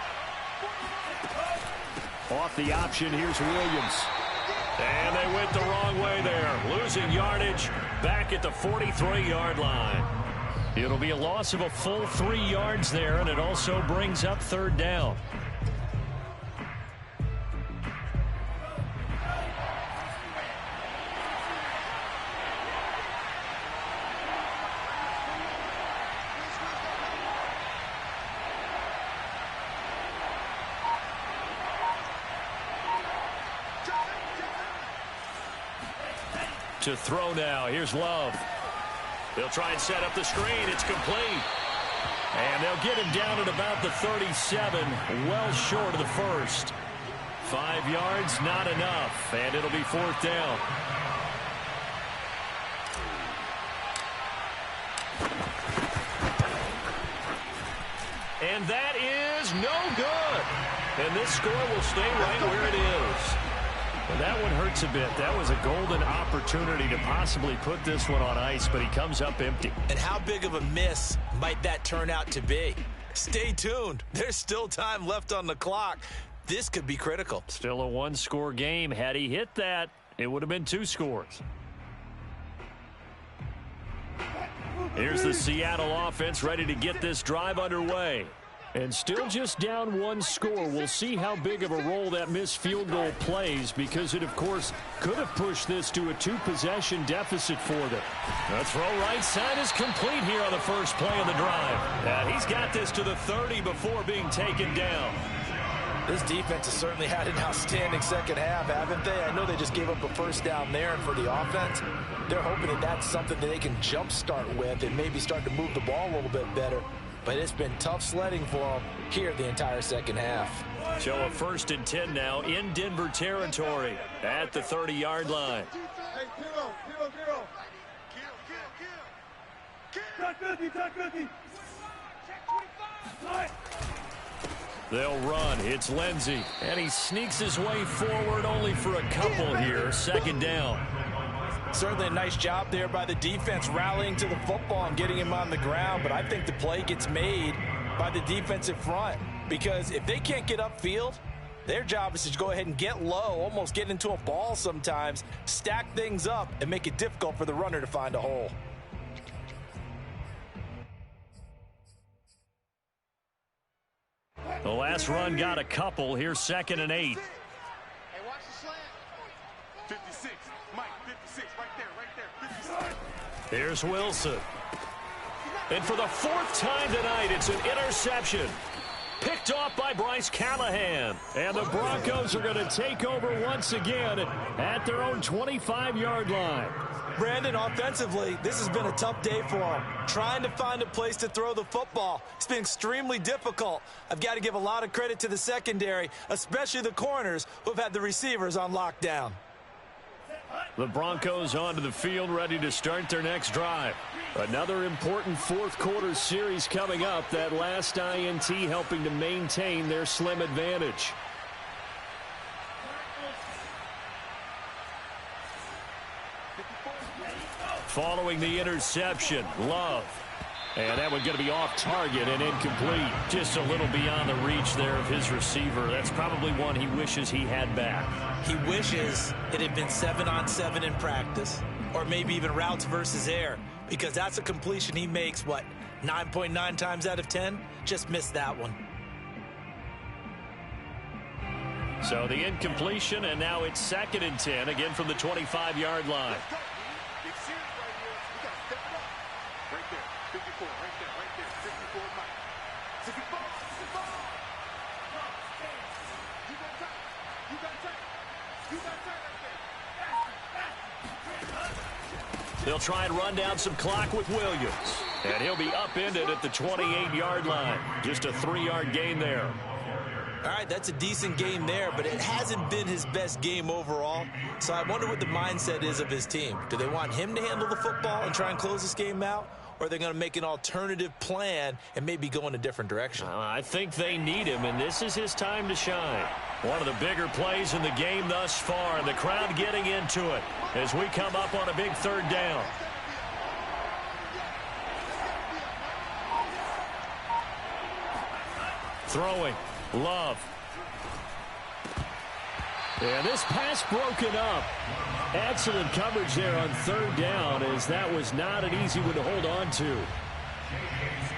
Off the option, here's Williams. And they went the wrong way there. Losing yardage back at the 43-yard line. It'll be a loss of a full 3 yards there, and it also brings up 3rd down. To throw now. Here's Love. They'll try and set up the screen. It's complete. And they'll get him down at about the 37, well short of the 1st. 5 yards, not enough. And it'll be 4th down. And that is no good. And this score will stay right where it is. Well, that one hurts a bit. That was a golden opportunity to possibly put this one on ice, but he comes up empty. And how big of a miss might that turn out to be? Stay tuned. There's still time left on the clock. This could be critical. Still a one-score game. Had he hit that, it would have been 2 scores. Here's the Seattle offense ready to get this drive underway. And still just down 1 score. We'll see how big of a role that missed field goal plays, because it, of course, could have pushed this to a 2-possession deficit for them. The throw right side is complete here on the first play of the drive. And he's got this to the 30 before being taken down. This defense has certainly had an outstanding second half, haven't they? I know they just gave up a first down there, and for the offense, they're hoping that that's something that they can jumpstart with and maybe start to move the ball a little bit better. But it's been tough sledding for them here the entire second half. So a 1st and 10 now in Denver territory at the 30-yard line. Hey, kill. They'll run. It's Lindsey. And he sneaks his way forward only for a couple here. 2nd down. Certainly a nice job there by the defense rallying to the football and getting him on the ground, but I think the play gets made by the defensive front, because if they can't get upfield, their job is to go ahead and get low, almost get into a ball sometimes, stack things up, and make it difficult for the runner to find a hole. The last run got a couple. Here's 2nd and 8. Hey, watch the slant. 56. Mike, 56. Right there. 56. Here's Wilson. And for the 4th time tonight, it's an interception. Picked off by Bryce Callahan. And the Broncos are going to take over once again at their own 25-yard line. Brandon, offensively, this has been a tough day for him. Trying to find a place to throw the football. It's been extremely difficult. I've got to give a lot of credit to the secondary, especially the corners who have had the receivers on lockdown. The Broncos onto the field, ready to start their next drive. Another important 4th quarter series coming up. That last INT helping to maintain their slim advantage. Following the interception, Love. And that one's going to be off target and incomplete. Just a little beyond the reach there of his receiver. That's probably one he wishes he had back. He wishes it had been 7-on-7 in practice, or maybe even routes versus air, because that's a completion he makes, 9.9 times out of 10? Just missed that one. So the incompletion, and now it's 2nd and 10, again from the 25-yard line. Big series right here. We got to step it up. Right there. 54. Right there. 54, Mike. 54. You got time. They'll try and run down some clock with Williams. And he'll be upended at the 28-yard line. Just a 3-yard gain there. All right, that's a decent game there, but it hasn't been his best game overall. So I wonder what the mindset is of his team. Do they want him to handle the football and try and close this game out? Or are they going to make an alternative plan and maybe go in a different direction? I think they need him, and this is his time to shine. One of the bigger plays in the game thus far, and the crowd getting into it as we come up on a big 3rd down. Throwing. Love. And this pass broken up. Excellent coverage there on 3rd down, as that was not an easy one to hold on to.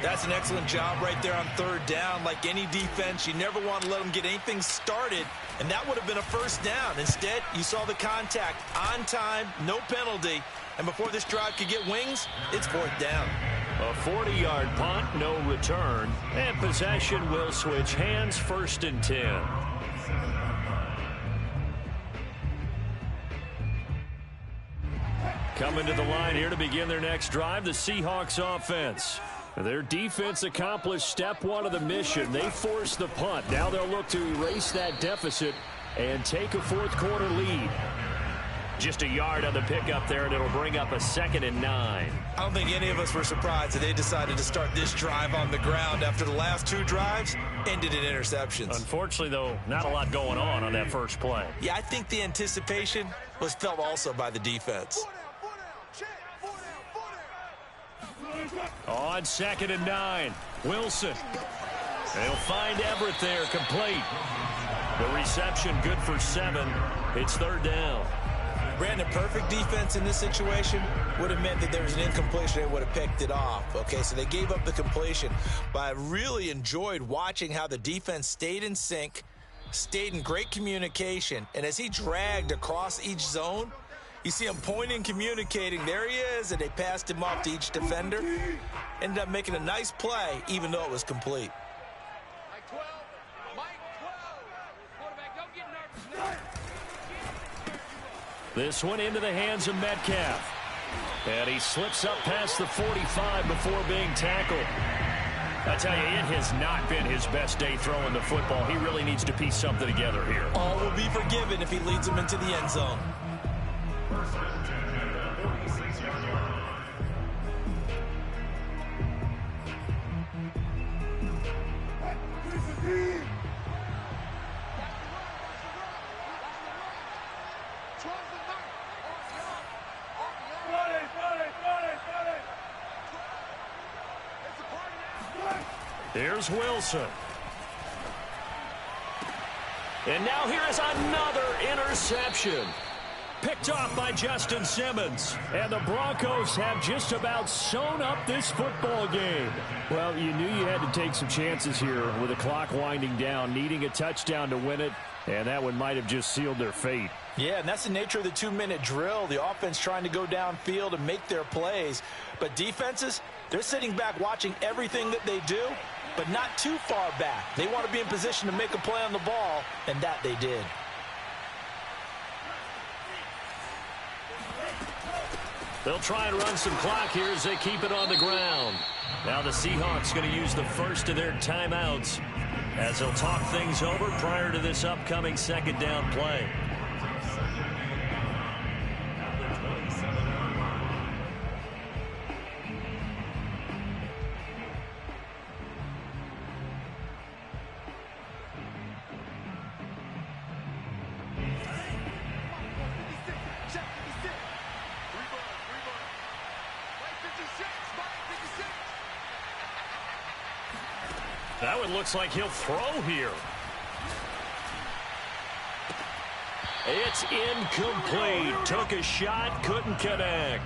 That's an excellent job right there on 3rd down. Like any defense, you never want to let them get anything started, and that would have been a 1st down. Instead, you saw the contact on time, no penalty, and before this drive could get wings, it's 4th down. A 40-yard punt, no return, and possession will switch hands. 1st and 10. Coming to the line here to begin their next drive, the Seahawks offense. Their defense accomplished step 1 of the mission. They forced the punt. Now they'll look to erase that deficit and take a 4th quarter lead. Just a yard on the pickup there, and it'll bring up a 2nd and 9. I don't think any of us were surprised that they decided to start this drive on the ground after the last 2 drives ended in interceptions. Unfortunately, though, not a lot going on that first play. Yeah, I think the anticipation was felt also by the defense. On 2nd and 9, Wilson. They'll find Everett there, complete. The reception good for 7. It's 3rd down. Brandon, perfect defense in this situation would have meant that there was an incompletion. They would have picked it off. Okay, so they gave up the completion. But I really enjoyed watching how the defense stayed in sync, stayed in great communication, and as he dragged across each zone, you see him pointing, communicating. There he is, and they passed him off to each defender. Ended up making a nice play, even though it was complete. This one into the hands of Metcalf. And he slips up past the 45 before being tackled. I tell you, it has not been his best day throwing the football. He really needs to piece something together here. All will be forgiven if he leads them into the end zone. Here's Wilson. And now here is another interception. Picked off by Justin Simmons. And the Broncos have just about sewn up this football game. Well, you knew you had to take some chances here with the clock winding down, needing a touchdown to win it. And that one might have just sealed their fate. Yeah, and that's the nature of the 2-minute drill. The offense trying to go downfield and make their plays. But defenses, they're sitting back watching everything that they do, but not too far back. They want to be in position to make a play on the ball, and that they did. They'll try and run some clock here as they keep it on the ground. Now the Seahawks going to use the first of their timeouts as they'll talk things over prior to this upcoming 2nd down play. That one looks like he'll throw here. It's incomplete. Took a shot, couldn't connect.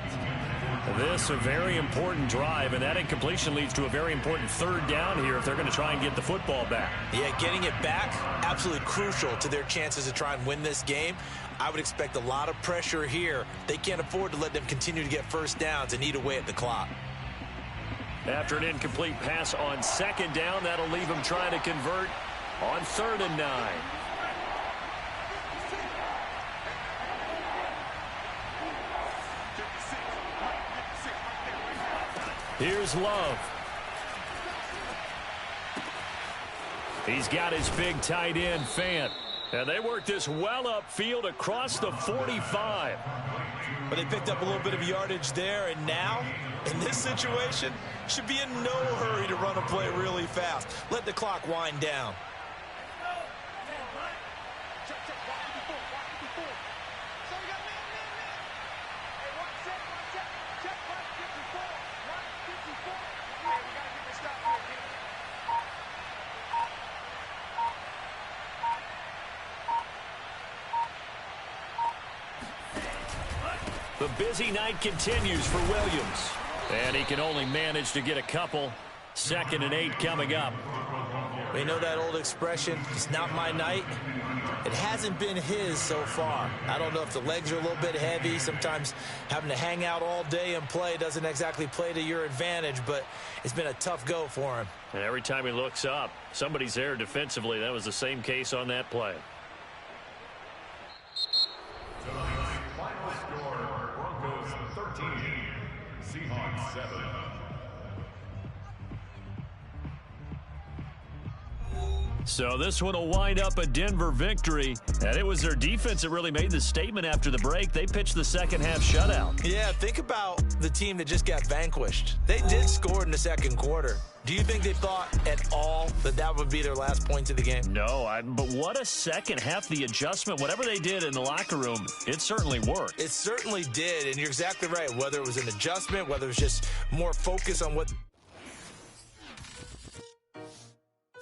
This a very important drive, and that incompletion leads to a very important 3rd down here if they're going to try and get the football back. Yeah, getting it back, absolutely crucial to their chances to try and win this game. I would expect a lot of pressure here. They can't afford to let them continue to get first downs and eat away at the clock. After an incomplete pass on 2nd down, that'll leave them trying to convert on 3rd and 9. Here's Love. He's got his big tight end, Fant. And they work this well upfield across the 45. But they picked up a little bit of yardage there, and now, in this situation, should be in no hurry to run a play really fast. Let the clock wind down. The busy night continues for Williams. And he can only manage to get a couple. 2nd and 8 coming up. We know that old expression, it's not my night. It hasn't been his so far. I don't know if the legs are a little bit heavy. Sometimes having to hang out all day and play doesn't exactly play to your advantage, but it's been a tough go for him. And every time he looks up, somebody's there defensively. That was the same case on that play. Final score, Broncos 13, Seahawks 7. So this one will wind up a Denver victory, and it was their defense that really made the statement after the break. They pitched the second half shutout. Yeah, think about the team that just got vanquished. They did score in the second quarter. Do you think they thought at all that that would be their last point of the game? No, but what a second half. The adjustment, whatever they did in the locker room, it certainly worked. It certainly did, and you're exactly right. Whether it was an adjustment, whether it was just more focus on what